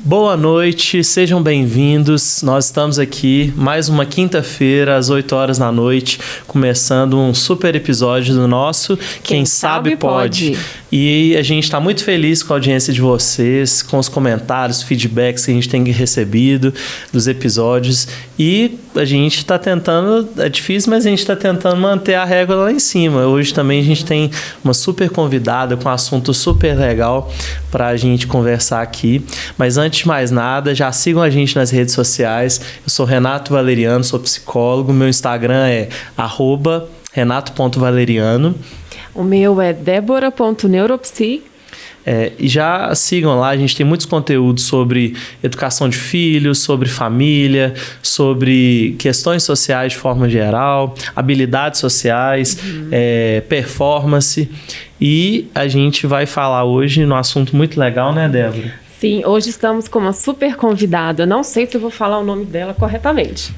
Boa noite, sejam bem-vindos. Nós estamos aqui mais uma quinta-feira, às 8 horas da noite, começando um super episódio do nosso Quem Sabe Pode. E a gente está muito feliz com a audiência de vocês, com os comentários, feedbacks que a gente tem recebido dos episódios. E a gente está tentando, é difícil, mas a gente está tentando manter a régua lá em cima. Hoje também a gente tem uma super convidada com um assunto super legal para a gente conversar aqui. Mas antes de mais nada, já sigam a gente nas redes sociais. Eu sou Renato Valeriano, sou psicólogo. Meu Instagram é @renato.valeriano. O meu é debora.neuropsi. E já sigam lá, a gente tem muitos conteúdos sobre educação de filhos, sobre família, sobre questões sociais de forma geral, habilidades sociais, performance. E a gente vai falar hoje num assunto muito legal, né, Débora? Sim, hoje estamos com uma super convidada, não sei se eu vou falar o nome dela corretamente.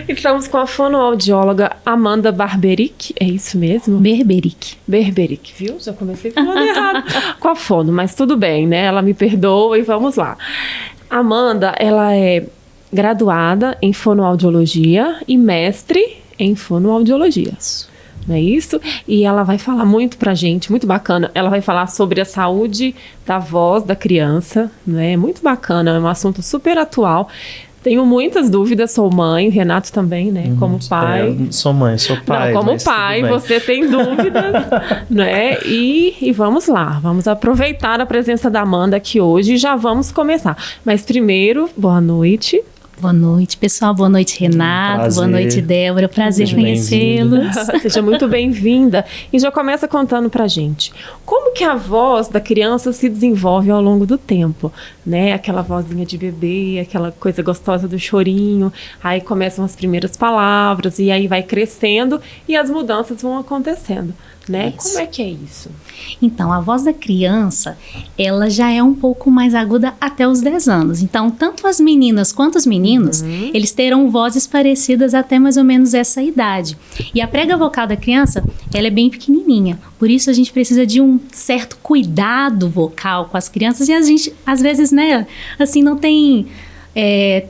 Estamos com a fonoaudióloga Amanda Barberic, é isso mesmo? Berberic, viu? Já comecei falando errado com a fono, mas tudo bem, né? Ela me perdoa e vamos lá. Amanda, ela é graduada em fonoaudiologia e mestre em fonoaudiologia. Não é isso? E ela vai falar muito pra gente, muito bacana. Ela vai falar sobre a saúde da voz da criança, né? Muito bacana, é um assunto super atual. Tenho muitas dúvidas, sou mãe, o Renato também, né? Como pai. Sou mãe, sou pai. Não, como pai, você tem dúvidas, né? E vamos lá, vamos aproveitar a presença da Amanda aqui hoje e já vamos começar. Mas primeiro, boa noite. Boa noite, pessoal. Boa noite, Renato. Boa noite, Débora. Prazer conhecê-los. Seja muito bem-vinda. E já começa contando pra gente. Como que a voz da criança se desenvolve ao longo do tempo? Né? Aquela vozinha de bebê, aquela coisa gostosa do chorinho. Aí começam as primeiras palavras e aí vai crescendo e as mudanças vão acontecendo. Né? Como é que é isso? Então, a voz da criança, ela já é um pouco mais aguda até os 10 anos. Então, tanto as meninas quanto os meninos, eles terão vozes parecidas até mais ou menos essa idade. E a prega vocal da criança, ela é bem pequenininha. Por isso, a gente precisa de um certo cuidado vocal com as crianças. E a gente, às vezes, né, assim, não tem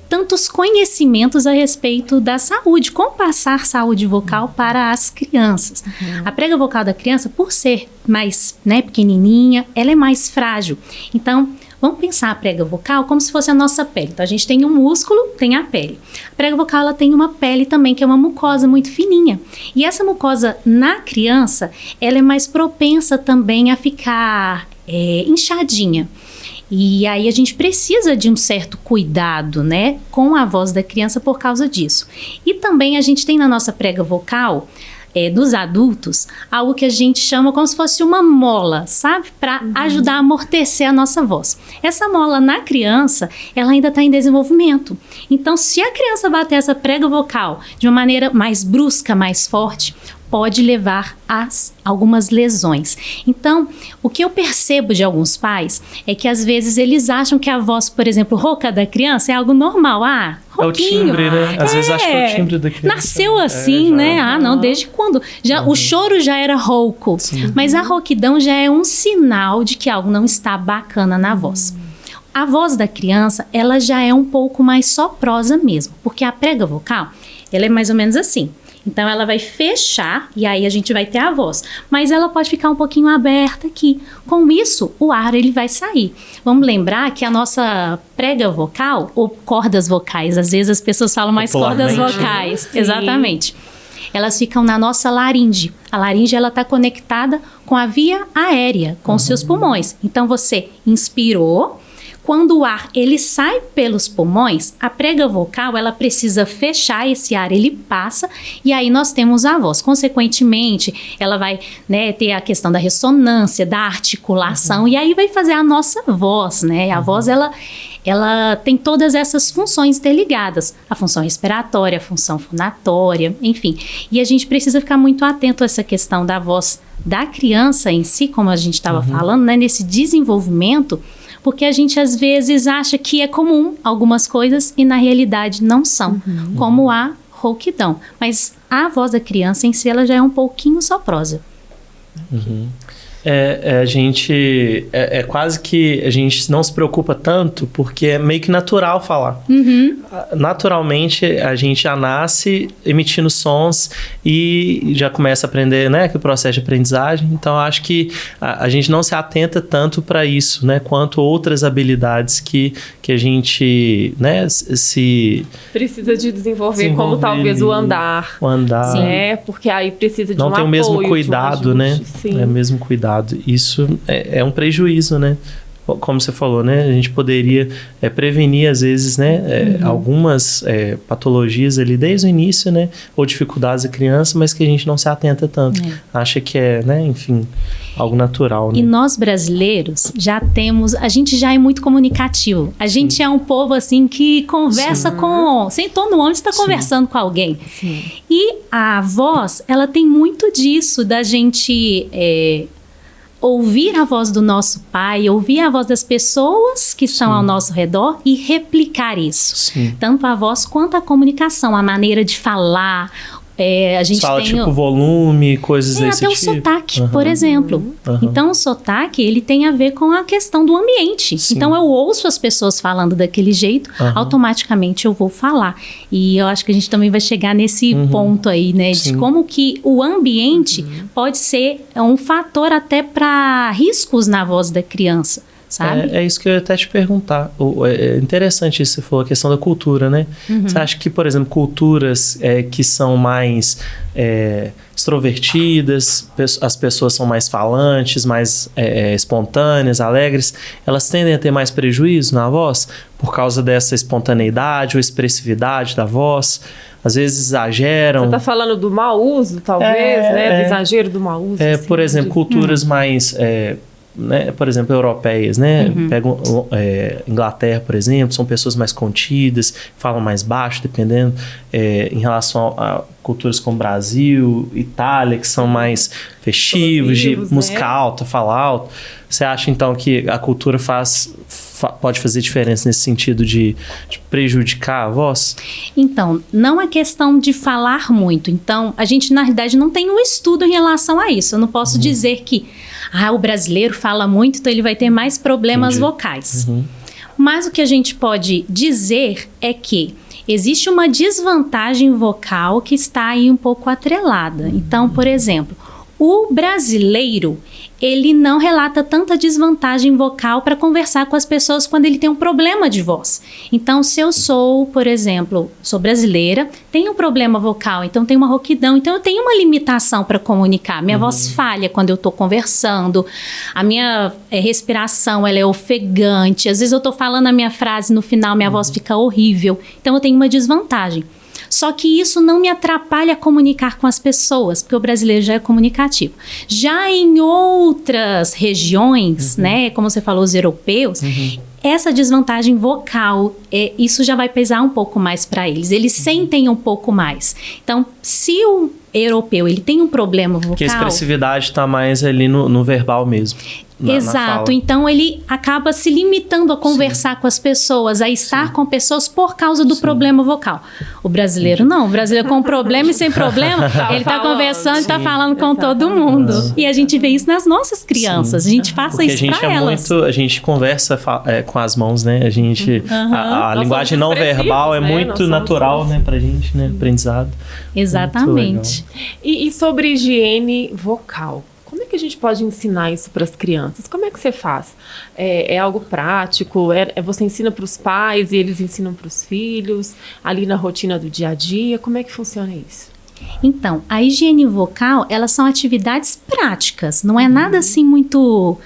tantos conhecimentos a respeito da saúde, como passar saúde vocal para as crianças. A prega vocal da criança, por ser mais, né, pequenininha, ela é mais frágil. Então, vamos pensar a prega vocal como se fosse a nossa pele. Então, a gente tem um músculo, tem a pele. A prega vocal, ela tem uma pele também, que é uma mucosa muito fininha. E essa mucosa, na criança, ela é mais propensa também a ficar inchadinha. E aí a gente precisa de um certo cuidado, né, com a voz da criança por causa disso. E também a gente tem na nossa prega vocal, dos adultos, algo que a gente chama como se fosse uma mola, sabe? Para ajudar a amortecer a nossa voz. Essa mola na criança, ela ainda está em desenvolvimento. Então, se a criança bater essa prega vocal de uma maneira mais brusca, mais forte, pode levar a algumas lesões. Então, o que eu percebo de alguns pais é que às vezes eles acham que a voz, por exemplo, rouca da criança é algo normal. Rouquinho. É o timbre, né? Às vezes acho que é o timbre da criança. Nasceu assim, né? Não, desde quando? O choro já era rouco. Sim. Mas a rouquidão já é um sinal de que algo não está bacana na voz. A voz da criança, ela já é um pouco mais soprosa mesmo, porque a prega vocal, ela é mais ou menos assim. Então, ela vai fechar e aí a gente vai ter a voz. Mas ela pode ficar um pouquinho aberta aqui. Com isso, o ar ele vai sair. Vamos lembrar que a nossa prega vocal, ou cordas vocais, às vezes as pessoas falam mais cordas vocais. Sim. Exatamente. Elas ficam na nossa laringe. A laringe, ela está conectada com a via aérea, com os seus pulmões. Então, você inspirou. Quando o ar ele sai pelos pulmões, a prega vocal ela precisa fechar esse ar, ele passa e aí nós temos a voz. Consequentemente, ela vai, né, ter a questão da ressonância, da articulação e aí vai fazer a nossa voz, né? A voz ela tem todas essas funções interligadas, a função respiratória, a função fonatória, enfim. E a gente precisa ficar muito atento a essa questão da voz da criança em si, como a gente estava falando, né, nesse desenvolvimento. Porque a gente às vezes acha que é comum algumas coisas e na realidade não são, como a rouquidão. Mas a voz da criança em si ela já é um pouquinho soprosa. A gente... É quase que a gente não se preocupa tanto, porque é meio que natural falar. Naturalmente, a gente já nasce emitindo sons e já começa a aprender, né? Que o processo de aprendizagem. Então, eu acho que a gente não se atenta tanto para isso, né? Quanto outras habilidades que a gente, né? Precisa de desenvolver como talvez o andar. O andar. Sim. Porque aí precisa de não um tem apoio, o mesmo cuidado, né? Sim. É o mesmo cuidado. Isso é um prejuízo, né? Como você falou, né? A gente poderia prevenir, às vezes, né? Algumas patologias ali desde o início, né? Ou dificuldades da criança, mas que a gente não se atenta tanto. Acha que né? Enfim, algo natural, né? E nós brasileiros a gente já é muito comunicativo. A gente é um povo, assim, que conversa sentou no ônibus, está conversando com alguém. Sim. E a voz, ela tem muito disso, da gente... ouvir a voz do nosso pai, ouvir a voz das pessoas que estão ao nosso redor e replicar isso. Sim. Tanto a voz quanto a comunicação, a maneira de falar. A gente fala tem tipo volume, coisas desse até tipo. o sotaque, por exemplo. Então, o sotaque, ele tem a ver com a questão do ambiente. Sim. Então, eu ouço as pessoas falando daquele jeito, automaticamente eu vou falar. E eu acho que a gente também vai chegar nesse ponto aí, né? De como que o ambiente pode ser um fator até para riscos na voz da criança. Sabe? É isso que eu ia até te perguntar. É interessante isso que você falou, a questão da cultura, né? Você acha que, por exemplo, culturas que são mais extrovertidas, as pessoas são mais falantes, mais espontâneas, alegres, elas tendem a ter mais prejuízo na voz por causa dessa espontaneidade ou expressividade da voz? Às vezes exageram. Você está falando do mau uso, talvez, né? Do exagero do mau uso. Assim, por exemplo, culturas mais... né, por exemplo, europeias, né? Pegam Inglaterra, por exemplo, são pessoas mais contidas, falam mais baixo, dependendo, em relação a culturas como Brasil, Itália, que são mais festivos, de música alta, fala alto. Você acha, então, que a cultura pode fazer diferença nesse sentido de prejudicar a voz? Então, não é questão de falar muito. Então, a gente, na realidade, não tem um estudo em relação a isso. Eu não posso dizer que o brasileiro fala muito, então ele vai ter mais problemas vocais. Mas o que a gente pode dizer é que existe uma desvantagem vocal que está aí um pouco atrelada. Então, por exemplo, o brasileiro, ele não relata tanta desvantagem vocal para conversar com as pessoas quando ele tem um problema de voz. Então, se eu sou, por exemplo, sou brasileira, tenho um problema vocal, então tenho uma rouquidão, então eu tenho uma limitação para comunicar. Minha voz falha quando eu estou conversando, a minha respiração ela é ofegante, às vezes eu estou falando a minha frase, no final minha voz fica horrível, então eu tenho uma desvantagem. Só que isso não me atrapalha a comunicar com as pessoas, porque o brasileiro já é comunicativo. Já em outras regiões, né, como você falou, os europeus, essa desvantagem vocal, isso já vai pesar um pouco mais para eles. Eles sentem um pouco mais. Então, se o europeu ele tem um problema vocal... Porque a expressividade está mais ali no verbal mesmo. Exato, então ele acaba se limitando a conversar com as pessoas, a estar com pessoas por causa do problema vocal. O brasileiro não, o brasileiro com problema e sem problema, ele está conversando e está falando com todo mundo. E a gente vê isso nas nossas crianças, a gente passa isso para elas. A gente conversa com as mãos, né? A gente, a linguagem não verbal é muito natural, né, pra gente, né? Aprendizado. Exatamente. E sobre higiene vocal? Como é que a gente pode ensinar isso para as crianças? Como é que você faz? É algo prático? Você ensina para os pais e eles ensinam para os filhos? Ali na rotina do dia a dia? Como é que funciona isso? Então, a higiene vocal, elas são atividades práticas. Não é nada assim muito...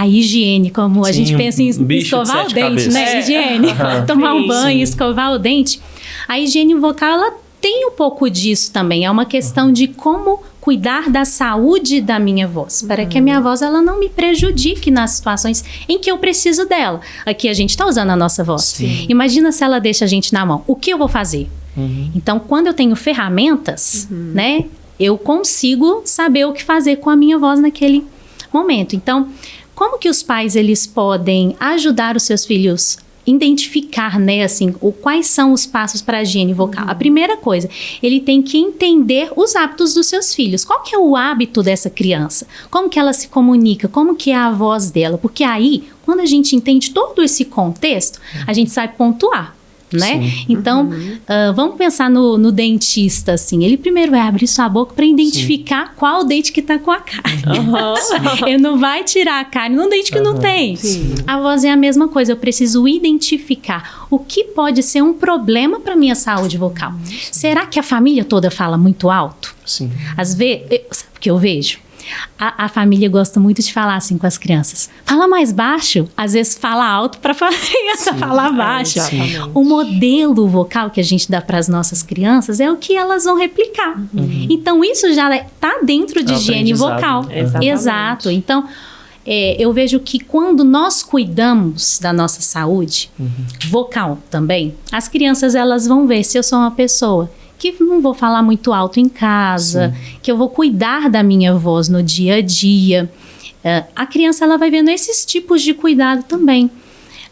higiene, como a gente pensa em escovar o dente, né? Higiene. Tomar um banho, escovar o dente. A higiene vocal, ela tem um pouco disso também. É uma questão de como cuidar da saúde da minha voz, para que a minha voz ela não me prejudique nas situações em que eu preciso dela. Aqui a gente está usando a nossa voz. Sim. Imagina se ela deixa a gente na mão. O que eu vou fazer? Então, quando eu tenho ferramentas, né, eu consigo saber o que fazer com a minha voz naquele momento. Então, como que os pais eles podem ajudar os seus filhos identificar, né, assim, quais são os passos para a higiene vocal. A primeira coisa, ele tem que entender os hábitos dos seus filhos. Qual que é o hábito dessa criança? Como que ela se comunica? Como que é a voz dela? Porque aí, quando a gente entende todo esse contexto, a gente sabe pontuar. Né? Então, vamos pensar no dentista, assim. Ele primeiro vai abrir sua boca para identificar qual dente que tá com a cárie. Ele não vai tirar a cárie num dente que não tem. A voz é a mesma coisa. Eu preciso identificar o que pode ser um problema para minha saúde vocal. Será que a família toda fala muito alto? Sim. Às vezes, sabe o que eu vejo? A família gosta muito de falar assim com as crianças. Fala mais baixo. Às vezes fala alto para a criança falar baixo. O modelo vocal que a gente dá para as nossas crianças é o que elas vão replicar. Então, isso já está dentro de higiene vocal. Exato. Então, eu vejo que quando nós cuidamos da nossa saúde vocal também, as crianças elas vão ver se eu sou uma pessoa que não vou falar muito alto em casa, que eu vou cuidar da minha voz no dia a dia. A criança ela vai vendo esses tipos de cuidado também.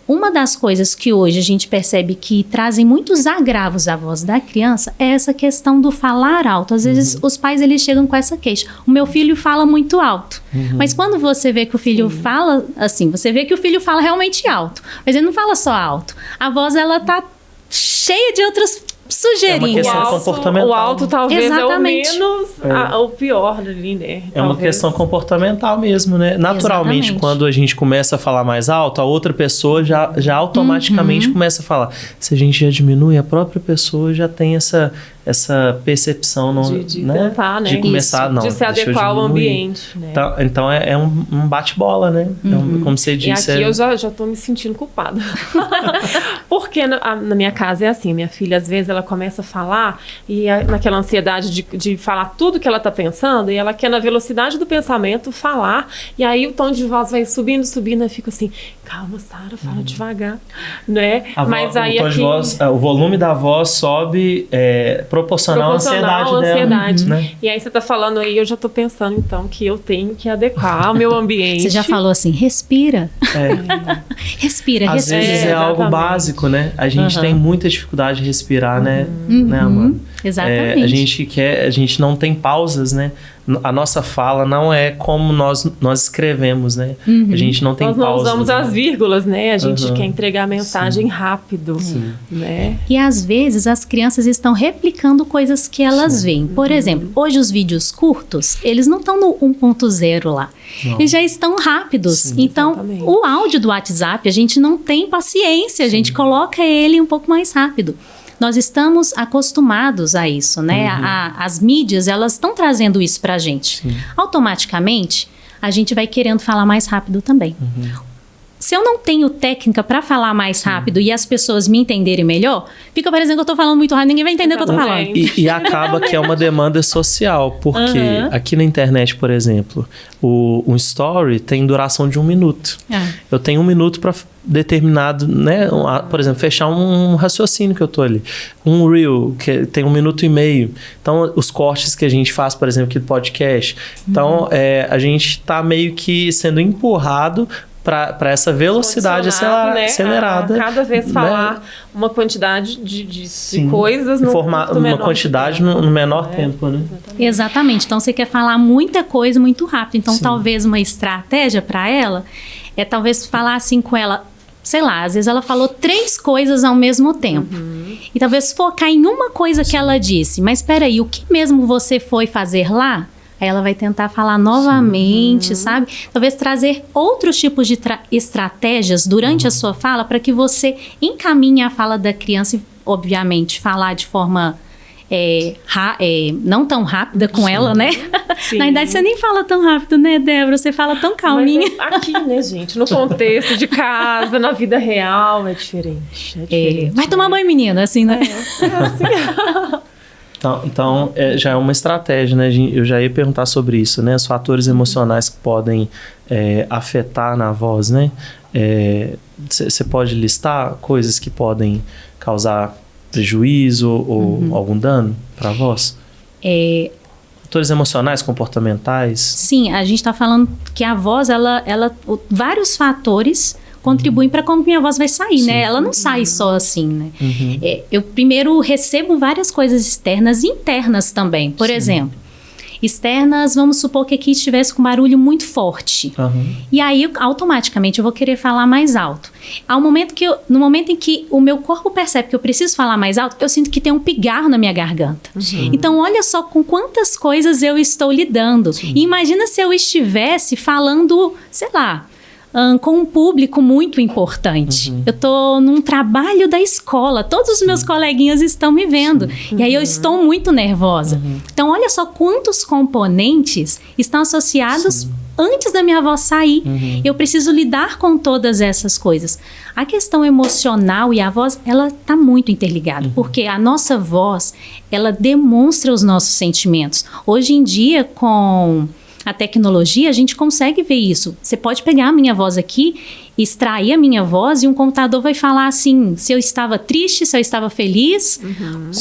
Uma das coisas que hoje a gente percebe que trazem muitos agravos à voz da criança é essa questão do falar alto. Às vezes os pais eles chegam com essa queixa. O meu filho fala muito alto. Mas quando você vê que o filho fala assim, você vê que o filho fala realmente alto. Mas ele não fala só alto. A voz ela tá cheia de outras sujeirinhas. É uma questão comportamental. O alto talvez Exatamente. é o menos, o pior ali, né? É uma questão comportamental mesmo, né? Naturalmente, Exatamente. quando a gente começa a falar mais alto, a outra pessoa já automaticamente começa a falar. Se a gente já diminui, a própria pessoa já tem essa percepção de né? tentar, né? De começar, Isso. não, de se deixa eu adequar ao diminuir. ambiente, né? Então é um bate-bola, né? Então, como você E disse... aqui eu já tô me sentindo culpada. Porque na minha casa é assim, minha filha às vezes ela começa a falar e naquela ansiedade de falar tudo que ela tá pensando e ela quer na velocidade do pensamento falar e aí o tom de voz vai subindo, eu fico assim, calma Sara, fala devagar, né? Mas aí o tom de voz, o volume da voz sobe proporcional à ansiedade dela. Né? E aí você tá falando aí, eu já tô pensando então que eu tenho que adequar o meu ambiente. Você já falou assim, respira. Respira, Às respira. vezes é algo básico, né? A gente tem muita dificuldade de respirar, né? Né, Amanda? Exatamente. A gente não tem pausas, né? A nossa fala não é como nós escrevemos, né? A gente não tem pausas. Nós não usamos as vírgulas, né? A gente quer entregar a mensagem Sim. rápido, né? E às vezes as crianças estão replicando coisas que elas veem. Por exemplo, hoje os vídeos curtos, eles não estão no 1.0 lá. Não. Eles já estão rápidos. Sim, então, exatamente. o áudio do WhatsApp, a gente não tem paciência. A gente coloca ele um pouco mais rápido. Nós estamos acostumados a isso, né? As mídias, elas estão trazendo isso pra gente. Sim. Automaticamente, a gente vai querendo falar mais rápido também. Se eu não tenho técnica para falar mais rápido e as pessoas me entenderem melhor, fica parecendo que eu tô falando muito rápido, ninguém vai entender o que eu tô falando. E acaba que é uma demanda social, porque aqui na internet, por exemplo, um story tem duração de 1 minuto. Eu tenho 1 minuto para determinado, né? Por exemplo, fechar um raciocínio que eu tô ali. Um reel, que tem 1 minuto e meio. Então, os cortes que a gente faz, por exemplo, aqui do podcast. Então, a gente tá meio que sendo empurrado para essa velocidade acelerada. Cada vez falar uma quantidade de coisas uma quantidade no menor tempo, né? Exatamente. Então, você quer falar muita coisa muito rápido. Então, talvez uma estratégia para ela é talvez falar assim com ela, sei lá, às vezes ela falou 3 coisas ao mesmo tempo. E talvez focar em uma coisa que ela disse. Mas espera aí, o que mesmo você foi fazer lá? Aí ela vai tentar falar novamente, sabe? Talvez trazer outros tipos de estratégias durante a sua fala para que você encaminhe a fala da criança e, obviamente, falar de forma não tão rápida com ela, né? Sim. Na verdade, você nem fala tão rápido, né, Débora? Você fala tão calminha. Mas aqui, né, gente? No contexto de casa, na vida real, é diferente. Vai tomar banho, menina, assim, né? Assim. Então já é uma estratégia, né? Eu já ia perguntar sobre isso, né? Os fatores emocionais que podem afetar na voz, né? Você pode listar coisas que podem causar prejuízo ou algum dano para a voz? Fatores emocionais, comportamentais? Sim, a gente está falando que a voz, vários fatores contribuem para como minha voz vai sair, né? Ela não sai só assim, né? Eu primeiro recebo várias coisas externas e internas também. Por exemplo, externas, vamos supor que aqui estivesse com barulho muito forte. E aí, automaticamente, eu vou querer falar mais alto. No momento em que o meu corpo percebe que eu preciso falar mais alto, eu sinto que tem um pigarro na minha garganta. Então, olha só com quantas coisas eu estou lidando. E imagina se eu estivesse falando, sei lá, com um público muito importante. Eu estou num trabalho da escola, todos os meus coleguinhas estão me vendo. E aí eu estou muito nervosa. Então, olha só quantos componentes estão associados antes da minha voz sair. Eu preciso lidar com todas essas coisas. A questão emocional e a voz, ela está muito interligada, porque a nossa voz, ela demonstra os nossos sentimentos. Hoje em dia, com a tecnologia, a gente consegue ver isso. Você pode pegar a minha voz aqui, extrair a minha voz e um computador vai falar assim, se eu estava triste, se eu estava feliz,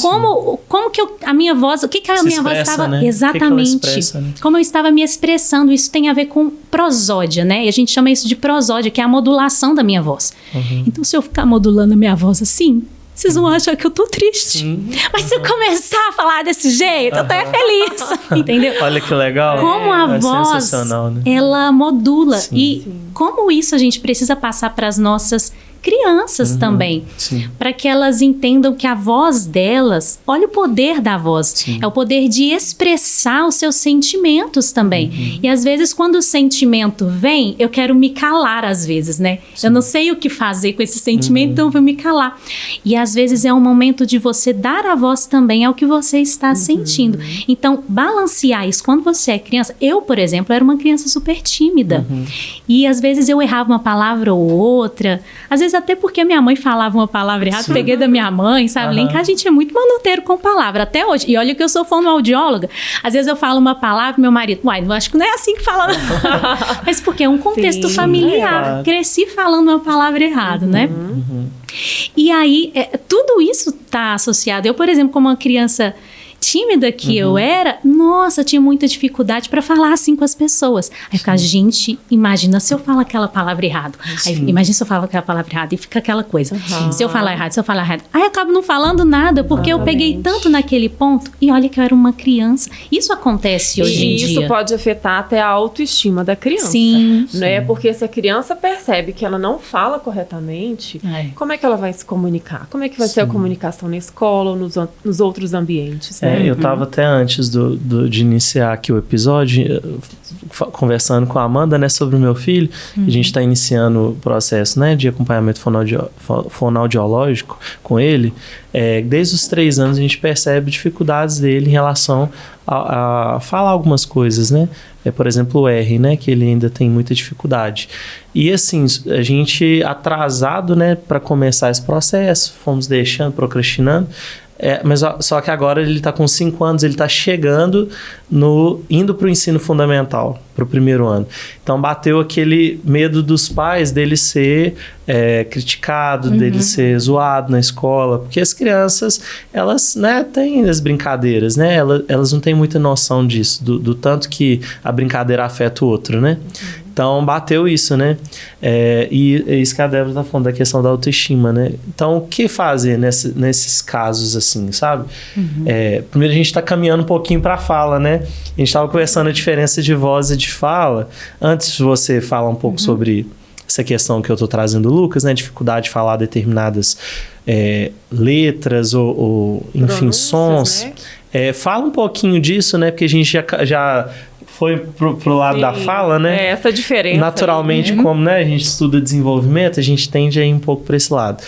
como que a minha voz, o que a minha voz estava... Né? Exatamente. Que expressa, né? Como eu estava me expressando, isso tem a ver com prosódia, né? E a gente chama isso de prosódia, que é a modulação da minha voz. Então, se eu ficar modulando a minha voz assim, vocês vão achar que eu tô triste. Mas se eu começar a falar desse jeito, eu até feliz. Entendeu? Olha que legal. Como a voz, né? ela modula. Como isso a gente precisa passar para as nossas crianças também. Para que elas entendam que a voz delas, olha o poder da voz. É o poder de expressar os seus sentimentos também. E às vezes quando o sentimento vem, eu quero me calar às vezes, né? Eu não sei o que fazer com esse sentimento, então eu vou me calar. E às vezes é um momento de você dar a voz também ao que você está sentindo. Então, balancear isso. Quando você é criança, eu, por exemplo, era uma criança super tímida. E às vezes eu errava uma palavra ou outra. Às vezes até porque a minha mãe falava uma palavra errada, peguei da minha mãe, sabe? Lá em casa a gente é muito manuteiro com palavra, até hoje. E olha que eu sou fonoaudióloga. Às vezes eu falo uma palavra, meu marido, eu acho que não é assim que fala. Mas porque é um contexto familiar. Cresci falando uma palavra errada, né? E aí, tudo isso está associado. Eu, por exemplo, como uma criança tímida que eu era, nossa, tinha muita dificuldade para falar assim com as pessoas. Aí fica, gente, imagina se eu falo aquela palavra errada. Aí imagina se eu falo aquela palavra errada e fica aquela coisa. Se eu falar errado, aí eu acabo não falando nada, porque eu peguei tanto naquele ponto e olha que eu era uma criança. Isso acontece hoje em dia. E isso pode afetar até a autoestima da criança. Sim. Né? Porque se a criança percebe que ela não fala corretamente, como é que ela vai se comunicar? Como é que vai ser a comunicação na escola ou nos outros ambientes, né? Eu estava até antes de iniciar aqui o episódio, conversando com a Amanda, né, sobre o meu filho. A gente está iniciando o processo, né, de acompanhamento fonoaudiológico com ele. Desde os 3 anos a gente percebe dificuldades dele em relação a falar algumas coisas, né? Por exemplo, o R, né, que ele ainda tem muita dificuldade. E assim, a gente atrasado, né, para começar esse processo, fomos deixando, procrastinando. Mas só que agora ele está com 5 anos, ele está chegando, indo para o ensino fundamental, para o 1º ano. Então bateu aquele medo dos pais dele ser criticado, dele ser zoado na escola, porque as crianças, elas, né, têm as brincadeiras, né, elas não têm muita noção disso, do tanto que a brincadeira afeta o outro, né? Então, bateu isso, né? E isso que a Débora tá falando, da questão da autoestima, né? Então, o que fazer nesses casos, assim, sabe? Primeiro, a gente tá caminhando um pouquinho pra fala, né? A gente tava conversando a diferença de voz e de fala. Antes de você falar um pouco sobre essa questão que eu tô trazendo, Lucas, né? Dificuldade de falar determinadas letras ou enfim, sons. Né? Fala um pouquinho disso, né? Porque a gente já foi pro lado da fala, né? Essa diferença. Naturalmente, como, né, a gente estuda desenvolvimento, a gente tende a ir um pouco para esse lado.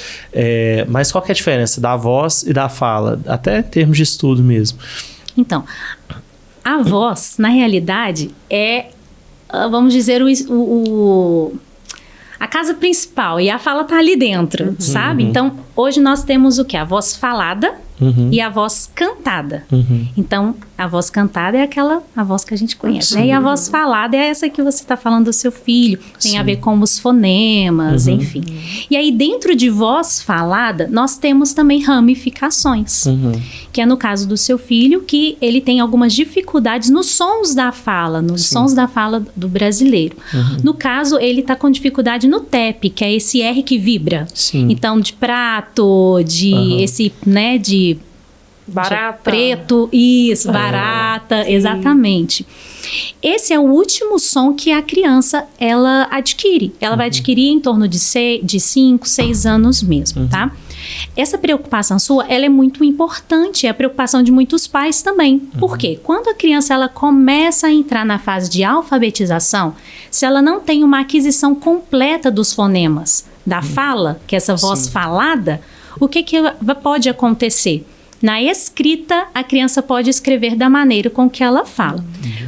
Mas qual que é a diferença da voz e da fala? Até em termos de estudo mesmo. Então, a voz, na realidade, vamos dizer, a casa principal, e a fala tá ali dentro, sabe? Então, hoje nós temos o quê? A voz falada e a voz cantada. Então, a voz cantada é a voz que a gente conhece, né? E a voz falada é essa que você está falando do seu filho. Tem a ver com os fonemas, enfim. E aí, dentro de voz falada, nós temos também ramificações. Que é no caso do seu filho, que ele tem algumas dificuldades nos sons da fala, sons da fala do brasileiro. No caso, ele está com dificuldade no TEP, que é esse R que vibra. Então, de prato, de esse, né, de barata. Preto, isso, barata, exatamente. Esse é o último som que a criança, ela adquire. Ela vai adquirir em torno de 5, 6 anos mesmo, tá? Essa preocupação sua, ela é muito importante, é a preocupação de muitos pais também. Por quê? Quando a criança, ela começa a entrar na fase de alfabetização, se ela não tem uma aquisição completa dos fonemas da fala, que é essa voz falada, o que pode acontecer? Na escrita, a criança pode escrever da maneira com que ela fala.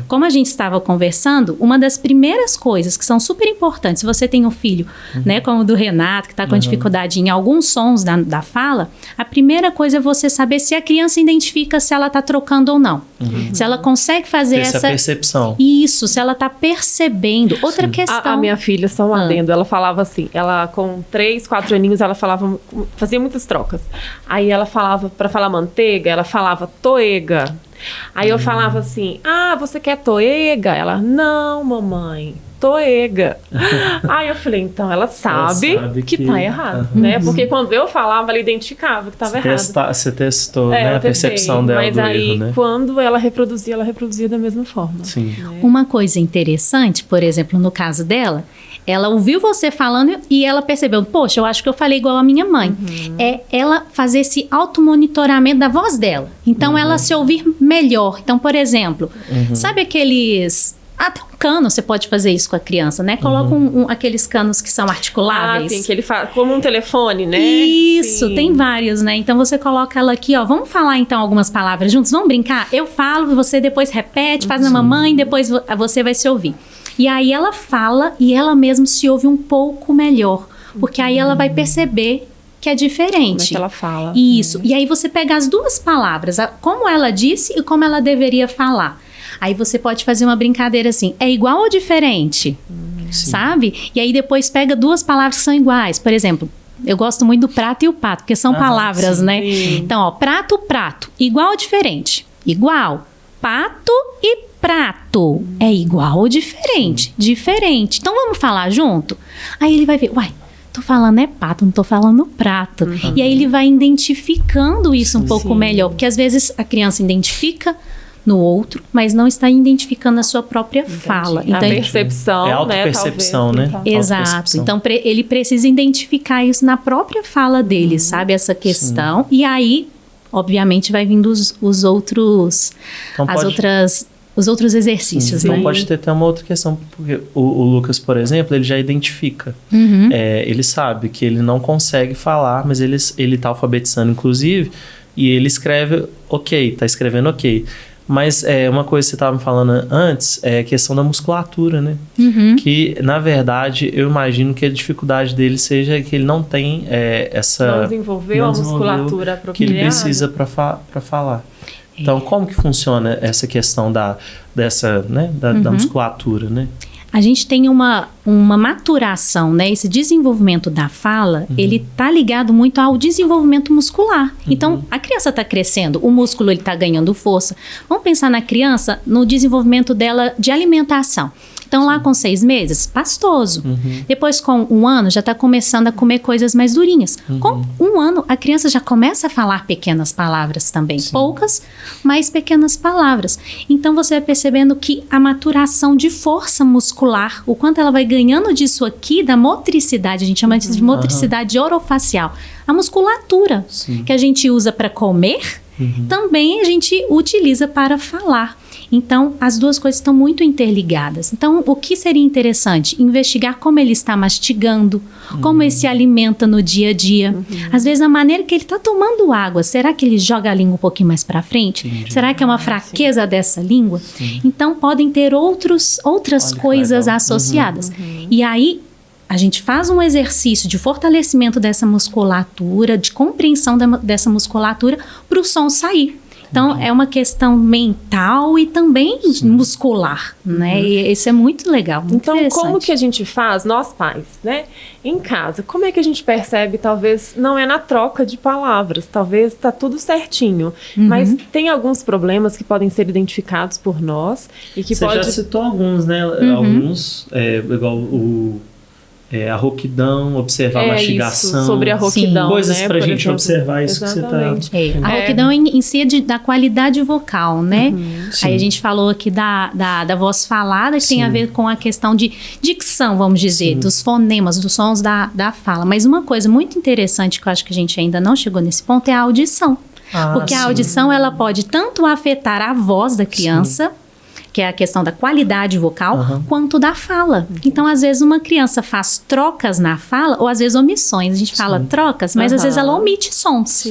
Como a gente estava conversando, uma das primeiras coisas que são super importantes, se você tem um filho, né, como o do Renato, que está com dificuldade em alguns sons da fala, a primeira coisa é você saber se a criança identifica se ela está trocando ou não. Se ela consegue fazer essa percepção. Isso, se ela está percebendo. Outra questão... A minha filha, só um adendo, ela falava assim, ela com 3, 4 aninhos, ela falava, fazia muitas trocas. Aí ela falava, para falar manteiga, ela falava toega. Aí eu falava assim, você quer toega? Ela, não, mamãe, toega. Aí eu falei, então ela sabe que tá errado, né? Porque quando eu falava, ela identificava que tava errado. Você testou, né? A percepção dela mas do aí, erro, né? quando ela reproduzia da mesma forma. Sim. Né? Uma coisa interessante, por exemplo, no caso dela, ela ouviu você falando e ela percebeu, poxa, eu acho que eu falei igual a minha mãe. É ela fazer esse automonitoramento da voz dela. Então, ela se ouvir melhor. Então, por exemplo, sabe aqueles... Até um cano você pode fazer isso com a criança, né? Coloca aqueles canos que são articuláveis. Sim, que ele fala, como um telefone, né? Isso, sim. Tem vários, né? Então você coloca ela aqui, ó. Vamos falar então algumas palavras juntos? Vamos brincar? Eu falo, você depois repete, faz na mamãe, depois você vai se ouvir. E aí ela fala e ela mesma se ouve um pouco melhor. Porque aí ela vai perceber que é diferente. Como é que ela fala. Isso. E aí você pega as duas palavras, como ela disse e como ela deveria falar. Aí você pode fazer uma brincadeira assim, é igual ou diferente? Sabe? E aí depois pega duas palavras que são iguais. Por exemplo, eu gosto muito do prato e o pato, porque são palavras, né? Então, ó, prato, prato. Igual ou diferente? Igual. Pato e prato. É igual ou diferente? Diferente. Então, vamos falar junto? Aí ele vai ver, uai, tô falando é pato, não tô falando prato. E aí ele vai identificando isso um pouco melhor. Porque às vezes a criança identifica no outro, mas não está identificando a sua própria fala. Então, a percepção, é autopercepção, né? Exato. Então, ele precisa identificar isso na própria fala dele, sabe? Essa questão. E aí, obviamente, vai vindo os outros... Então os outros exercícios, né? Então pode ter até uma outra questão, porque o Lucas, por exemplo, ele já identifica. Ele sabe que ele não consegue falar, mas ele tá alfabetizando, inclusive, e ele escreve ok, tá escrevendo ok. Mas uma coisa que você estava me falando antes é a questão da musculatura, né? Que, na verdade, eu imagino que a dificuldade dele seja que ele não tem essa... Não desenvolveu a musculatura apropriada. Que ele precisa para falar. Então, como que funciona essa questão da musculatura, né? A gente tem uma maturação, né? Esse desenvolvimento da fala, ele tá ligado muito ao desenvolvimento muscular. Então, a criança tá crescendo, o músculo ele tá ganhando força. Vamos pensar na criança, no desenvolvimento dela de alimentação. Então, lá com 6 meses, pastoso. Depois, com 1 ano, já está começando a comer coisas mais durinhas. Com 1 ano, a criança já começa a falar pequenas palavras também. Poucas, mas pequenas palavras. Então, você vai percebendo que a maturação de força muscular, o quanto ela vai ganhando disso aqui, da motricidade, a gente chama de motricidade orofacial. A musculatura que a gente usa para comer, também a gente utiliza para falar. Então, as duas coisas estão muito interligadas. Então, o que seria interessante? Investigar como ele está mastigando, como ele se alimenta no dia a dia. Às vezes, a maneira que ele está tomando água, será que ele joga a língua um pouquinho mais para frente? Será que é uma fraqueza dessa língua? Então, podem ter outras coisas associadas. E aí, a gente faz um exercício de fortalecimento dessa musculatura, de compreensão dessa musculatura para o som sair. Então, é uma questão mental e também muscular, né? E isso é muito legal, muito Então, como que a gente faz, nós pais, né? Em casa, como é que a gente percebe, talvez, não é na troca de palavras, talvez tá tudo certinho, mas tem alguns problemas que podem ser identificados por nós e que Você já citou alguns, né? Alguns, igual a rouquidão, observar a mastigação. Isso, sobre a rouquidão, coisas né, pra gente exemplo. observar isso Exatamente. que você tá... A rouquidão em si é da qualidade vocal, né? Aí a gente falou aqui da voz falada, que tem a ver com a questão de dicção, vamos dizer, dos fonemas, dos sons da fala. Mas uma coisa muito interessante que eu acho que a gente ainda não chegou nesse ponto é a audição. Porque a audição, ela pode tanto afetar a voz da criança, que é a questão da qualidade vocal, quanto da fala. Então, às vezes, uma criança faz trocas na fala, ou às vezes omissões. A gente fala trocas, mas às vezes ela omite sons.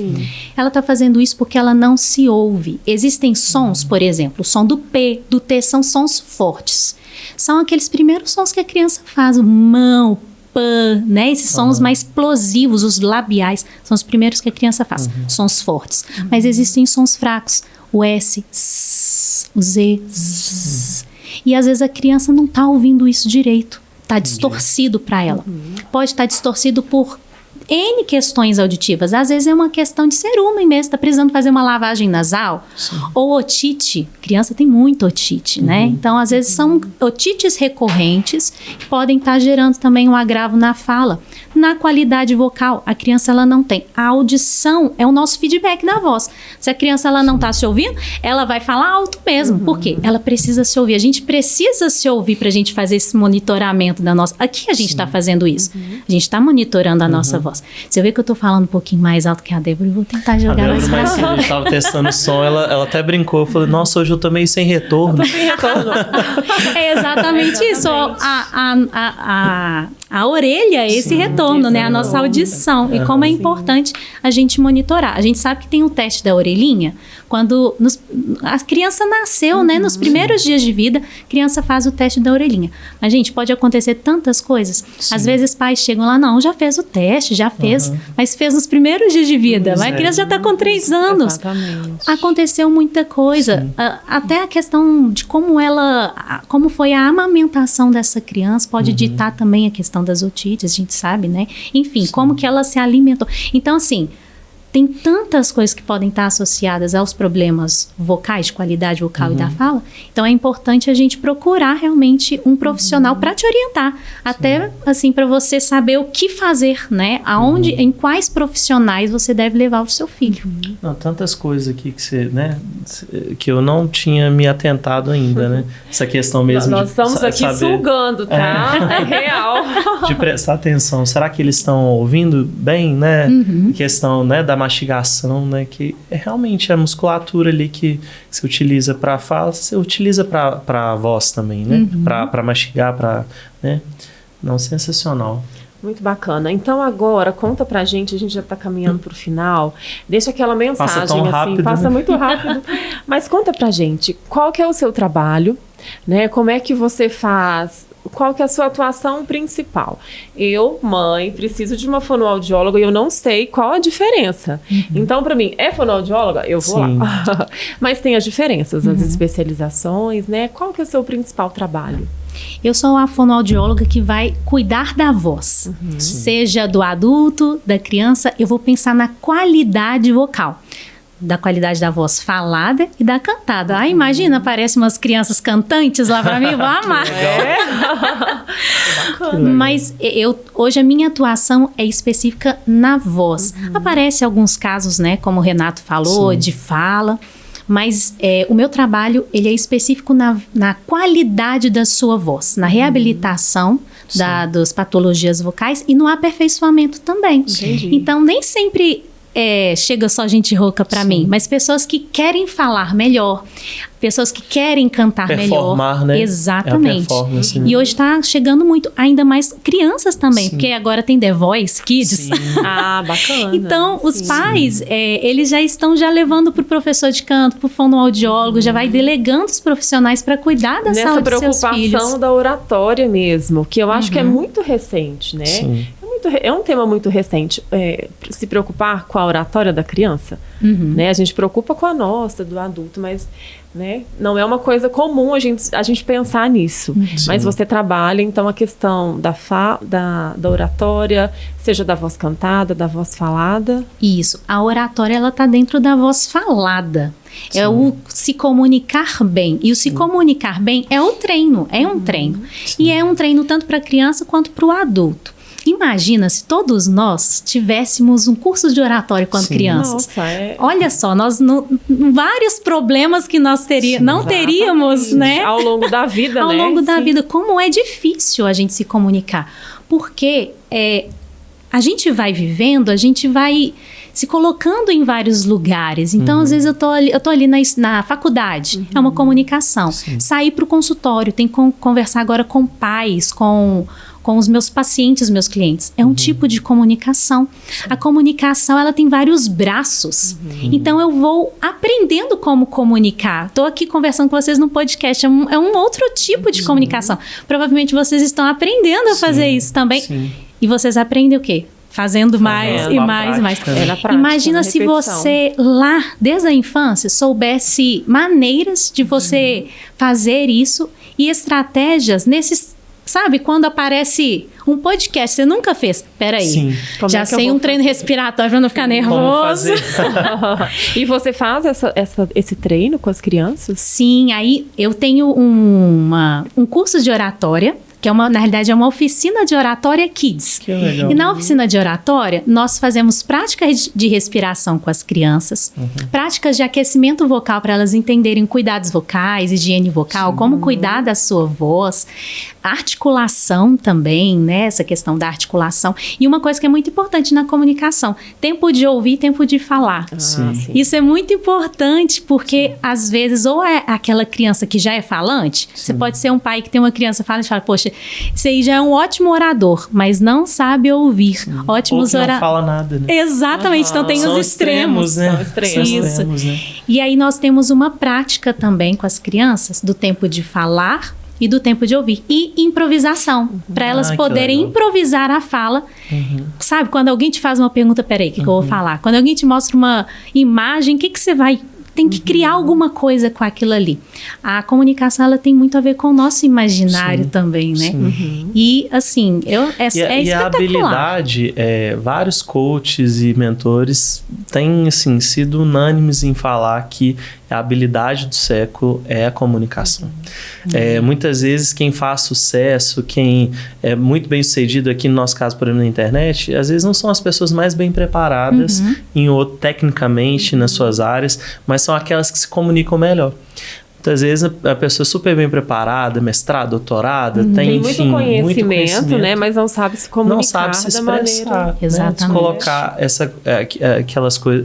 Ela está fazendo isso porque ela não se ouve. Existem sons, por exemplo, o som do P, do T, são sons fortes. São aqueles primeiros sons que a criança faz, o mão, pã, né? Esses sons mais explosivos, os labiais, são os primeiros que a criança faz, sons fortes. Mas existem sons fracos, o S, o Z, e às vezes a criança não está ouvindo isso direito, está distorcido para ela. Pode estar distorcido por N questões auditivas. Às vezes é uma questão de cerume mesmo, está precisando fazer uma lavagem nasal. Ou otite, criança tem muito otite, né? Então, às vezes são otites recorrentes que podem estar gerando também um agravo na fala. Na qualidade vocal, a criança ela não tem. A audição é o nosso feedback da voz. Se a criança ela não está se ouvindo, ela vai falar alto mesmo. Por quê? Ela precisa se ouvir. A gente precisa se ouvir para a gente fazer esse monitoramento da nossa... Aqui a gente está fazendo isso. A gente está monitorando a nossa voz. Se eu ver que eu tô falando um pouquinho mais alto que a Débora, eu vou tentar jogar mais pra cá. A gente tava testando o som, ela até brincou. Eu falei, nossa, hoje eu tô meio sem retorno. É exatamente isso. A orelha é esse retorno, né? A nossa audição. E como é importante a gente monitorar. A gente sabe que tem o teste da orelhinha. Quando a criança nasceu, né? Nos primeiros dias de vida, a criança faz o teste da orelhinha. Mas, gente, pode acontecer tantas coisas. Às vezes pais chegam lá, não, já fez o teste, já fez. Mas fez nos primeiros dias de vida. Mas a criança já está com 3 anos. Exatamente. Aconteceu muita coisa. Até a questão de como foi a amamentação dessa criança pode ditar também a questão das otites, a gente sabe, né? Enfim, como que ela se alimentou. Então, assim, tem tantas coisas que podem estar associadas aos problemas vocais, de qualidade vocal e da fala. Então, é importante a gente procurar realmente um profissional para te orientar. Até, assim, para você saber o que fazer, né? Aonde, em quais profissionais você deve levar o seu filho. Não, tantas coisas aqui que você, né? Que eu não tinha me atentado ainda, né? Essa questão mesmo Nós estamos aqui saber, sugando, tá? É real. De prestar atenção. Será que eles estão ouvindo bem, né? Questão, né, da mastigação, né? Que é realmente a musculatura ali que se utiliza para fala, você utiliza para voz também, né? Para mastigar, né? Não, sensacional. Muito bacana. Então agora, conta pra gente, a gente já tá caminhando pro final, deixa aquela mensagem, passa tão rápido, passa né? muito rápido, mas conta pra gente, qual que é o seu trabalho, né? Como é que você faz, qual que é a sua atuação principal? Eu, mãe, preciso de uma fonoaudióloga e eu não sei qual a diferença. Então, pra mim, é fonoaudióloga? Eu vou lá. Mas tem as diferenças, as especializações, né? Qual que é o seu principal trabalho? Eu sou a fonoaudióloga que vai cuidar da voz, seja do adulto, da criança. Eu vou pensar na qualidade vocal, da qualidade da voz falada e da cantada. Imagina, aparecem umas crianças cantantes lá pra mim, vou amar. Mas hoje a minha atuação é específica na voz. Aparecem alguns casos, né, como o Renato falou, de fala. Mas o meu trabalho ele é específico na qualidade da sua voz, na reabilitação das patologias vocais e no aperfeiçoamento também. Então, nem sempre chega só gente rouca para mim, mas pessoas que querem falar melhor, pessoas que querem cantar performar, melhor. Né? Exatamente. É a performance, né? E hoje está chegando muito, ainda mais crianças também, porque agora tem The Voice Kids. Bacana. Então, os pais, eles já estão levando para o professor de canto, para o fonoaudiólogo, já vai delegando os profissionais para cuidar da saúde dos seus filhos. Nessa preocupação da oratória mesmo, que eu acho que é muito recente, né? Sim. É um tema muito recente, se preocupar com a oratória da criança, né? A gente preocupa com a nossa, do adulto, mas, né, não é uma coisa comum a gente pensar nisso. Mas você trabalha, então, a questão da oratória, seja da voz cantada, da voz falada. Isso, a oratória, ela está dentro da voz falada. Sim. É o se comunicar bem. E o se comunicar bem é um treino. Sim. E é um treino tanto para a criança quanto para o adulto. Imagina se todos nós tivéssemos um curso de oratória quando crianças. Nossa, Olha só, nós vários problemas que nós não teríamos, né? Ao longo da vida, Ao longo da vida. Como é difícil a gente se comunicar. Porque a gente vai vivendo, a gente vai se colocando em vários lugares. Então, às vezes, eu tô ali na faculdade. É uma comunicação. Sim. Sair para o consultório, tem que conversar agora com pais, com os meus pacientes, meus clientes. É um tipo de comunicação. A comunicação, ela tem vários braços. Então, eu vou aprendendo como comunicar. Estou aqui conversando com vocês no podcast. É um outro tipo de comunicação. Provavelmente, vocês estão aprendendo a fazer isso também. Sim. E vocês aprendem o quê? Fazendo mais e mais e mais. Imagina se você, lá, desde a infância, soubesse maneiras de você fazer isso e estratégias nesses... Sabe, quando aparece um podcast, você nunca fez. Peraí, já sei um treino respiratório pra não ficar nervoso. E você faz esse treino com as crianças? Sim, aí eu tenho um curso de oratória, que na realidade é uma oficina de oratória Kids. Que legal. E na oficina de oratória, nós fazemos práticas de respiração com as crianças, práticas de aquecimento vocal para elas entenderem cuidados vocais, higiene vocal, como cuidar da sua voz, articulação também, né? Essa questão da articulação. E uma coisa que é muito importante na comunicação, tempo de ouvir, tempo de falar. Sim. Isso é muito importante, porque às vezes, ou é aquela criança que já é falante, você pode ser um pai que tem uma criança falante e fala, poxa, esse aí já é um ótimo orador, mas não sabe ouvir. Ótimos oradores. Não fala nada, né? Exatamente, então tem os extremos. Né? São extremos. Isso. Né? E aí nós temos uma prática também com as crianças do tempo de falar e do tempo de ouvir. E improvisação, para elas poderem improvisar a fala. Sabe, quando alguém te faz uma pergunta, peraí, o que eu vou falar? Quando alguém te mostra uma imagem, o que você vai... Tem que criar alguma coisa com aquilo ali. A comunicação, ela tem muito a ver com o nosso imaginário também, né? E, assim, é espetacular. E a habilidade, vários coaches e mentores têm, assim, sido unânimes em falar que a habilidade do século é a comunicação. Muitas vezes, quem faz sucesso, quem é muito bem sucedido, aqui no nosso caso, por exemplo, na internet, às vezes não são as pessoas mais bem preparadas tecnicamente nas suas áreas, mas são aquelas que se comunicam melhor. Muitas vezes a pessoa é super bem preparada, mestrado, doutorada, tem muito conhecimento, né? Mas não sabe se comunicar, não sabe se expressar, né? Exatamente. Colocar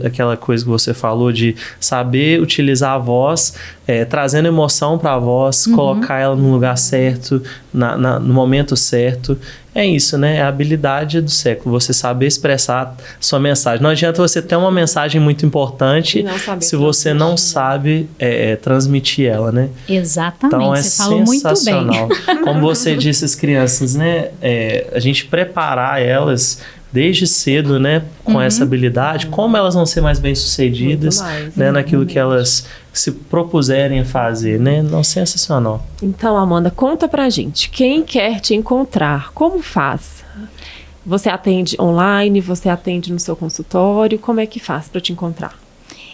aquela coisa que você falou de saber utilizar a voz, trazendo emoção para a voz, colocar ela no lugar certo, no momento certo. É isso, né? É a habilidade do século, você saber expressar sua mensagem. Não adianta você ter uma mensagem muito importante se você não sabe transmitir ela, né? Exatamente, então, você falou muito bem. Como você disse, as crianças, né? A gente preparar elas desde cedo, né? Com essa habilidade, como elas vão ser mais bem-sucedidas, né? Naquilo que elas se propuserem a fazer, né? Não, sensacional. Então, Amanda, conta pra gente. Quem quer te encontrar, como faz? Você atende online? Você atende no seu consultório? Como é que faz para te encontrar?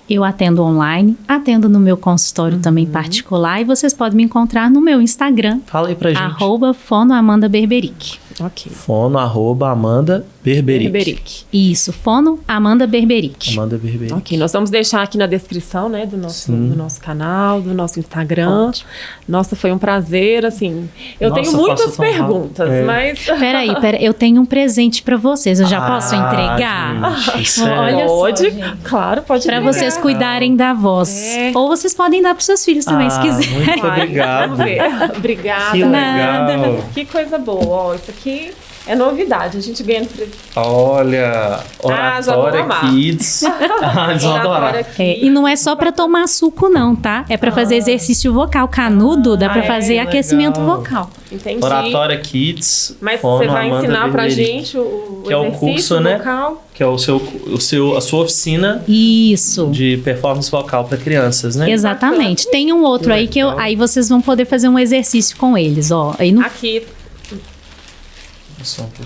Eu atendo online, atendo no meu consultório também particular, e vocês podem me encontrar no meu Instagram. Fala aí pra gente. @fonoamandaberberic. Ok. Fono, @Amanda Berberic. Isso, fono Amanda Berberic. Amanda Berberic. Ok, nós vamos deixar aqui na descrição, né, do nosso canal, do nosso Instagram. Ótimo. Nossa, foi um prazer, assim. Eu tenho muitas perguntas, mas... Peraí, eu tenho um presente pra vocês. Eu já posso entregar? Gente, Olha pode, só, gente. claro, pode Pra entregar. vocês cuidarem da voz. Ou vocês podem dar pros seus filhos também, se quiser. Muito obrigado. Vamos ver. Obrigada. Que legal. Que coisa boa. Ó, isso aqui é novidade. A gente ganha no presente. Olha, já vou Oratória amar. Kids. Eles vão adorar. E não é só pra tomar suco, não, tá? É pra fazer exercício vocal. Canudo dá pra fazer legal. aquecimento vocal. Entendi. Oratória Kids. Mas Fono, você vai Amanda ensinar pra Berberic. gente o Que é o exercício curso, né? vocal? Que é a sua oficina Isso. de performance vocal para crianças, né? Exatamente. Tem um outro aí que aí vocês vão poder fazer um exercício com eles, ó. Aí no Aqui.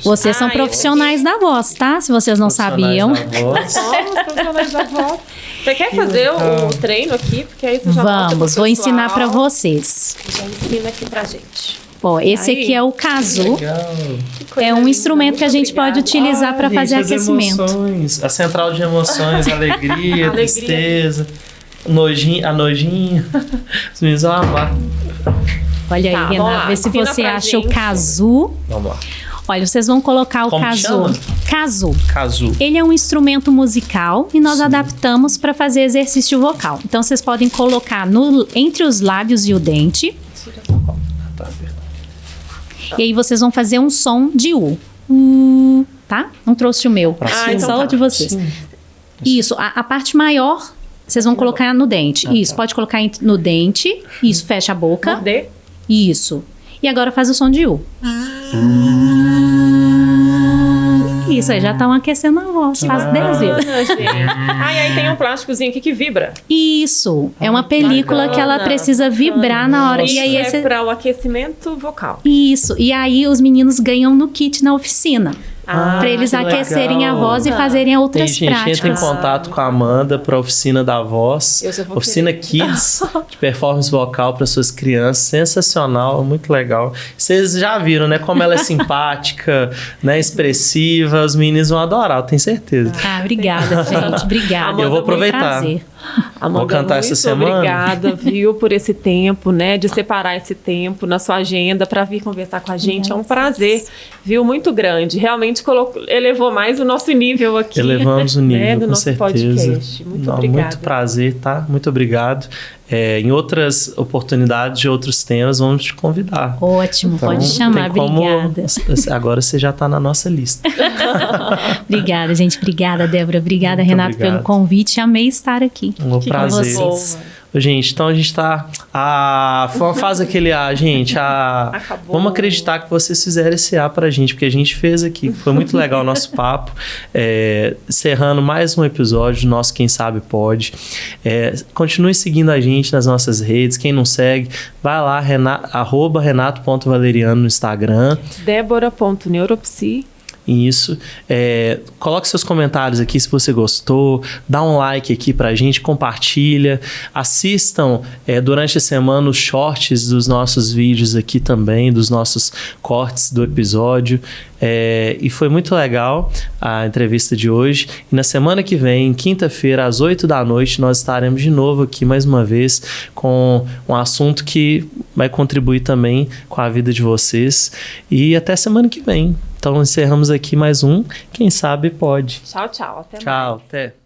Vocês são eu profissionais da voz, tá? Se vocês não sabiam. Somos profissionais da voz. Você quer fazer o treino aqui? Porque aí você já mostra pro Vamos, vou ensinar pra pessoal. vocês. Já ensina aqui pra gente. Ó, esse Aí. aqui é o casu. Legal. É um instrumento que a gente pode utilizar para fazer Gente, as aquecimento. emoções, a central de emoções, alegria, Alegria. tristeza, nojinho. Os meninos vão amar. Olha aí, Tá, vamos Renato, lá, vê se ensina você pra acha o gente. casu. Vamos lá. Olha, vocês vão colocar o Como que casu. chama? Casu. Casu. Ele é um instrumento musical e nós adaptamos para fazer exercício vocal. Então vocês podem colocar entre os lábios e o dente. Tá, verdade. E aí vocês vão fazer um som de U. Tá? Não trouxe o meu. cima. Só então o de vocês. Isso, a parte maior vocês vão colocar no dente. Isso, pode colocar no dente. Isso, fecha a boca. Morder. Isso. E agora faz o som de U. Isso, aí já estão aquecendo a voz. Faz 10 vezes. Gente. Aí tem um plásticozinho aqui que vibra. Isso. É uma película que ela precisa vibrar na hora. Isso E aí é para o aquecimento vocal. Isso. E aí os meninos ganham no kit na oficina. Para eles que aquecerem a legal. voz e fazerem outras Tem gente, entra em práticas. contato com a Amanda para a oficina da voz, Eu só vou oficina querer. Kids de performance vocal para suas crianças, sensacional, muito legal. Vocês já viram, né, como ela é simpática, né, expressiva, os meninos vão adorar, eu tenho certeza. Obrigada, gente. Obrigada. Amanda, Eu vou aproveitar. Prazer. Amanda, Vou cantar essa semana. Obrigada, viu, por esse tempo, né, de separar esse tempo na sua agenda para vir conversar com a gente. É um prazer, viu, muito grande. Realmente elevou mais o nosso nível aqui. Elevamos o nível, né, do com nosso certeza. podcast. Muito obrigada. Muito prazer, tá? Muito obrigado. Em outras oportunidades de outros temas, vamos te convidar. Ótimo, Então, pode chamar. tem como- Obrigada. Agora você já está na nossa lista. Obrigada, gente. Obrigada, Débora. Obrigada, Muito Renato, obrigado. pelo convite. Amei estar aqui. Um com prazer. vocês. Ô, gente, então a gente tá. Faz aquele gente. Acabou. Vamos acreditar que vocês fizeram esse pra gente, porque a gente fez aqui. Foi muito legal o nosso papo. Encerrando mais um episódio do nosso Quem Sabe Pode. Continue seguindo a gente nas nossas redes. Quem não segue, vai lá, @renato.valeriano no Instagram. Débora.neuropsi. Isso. Coloque seus comentários aqui se você gostou. Dá um like aqui pra gente, compartilha. Assistam durante a semana os shorts dos nossos vídeos aqui também, dos nossos cortes do episódio. E foi muito legal a entrevista de hoje. E na semana que vem, quinta-feira, às 8 da noite, nós estaremos de novo aqui mais uma vez com um assunto que vai contribuir também com a vida de vocês. E até semana que vem. Então encerramos aqui mais um Quem Sabe Pode. Tchau, tchau. Até mais. Tchau, até.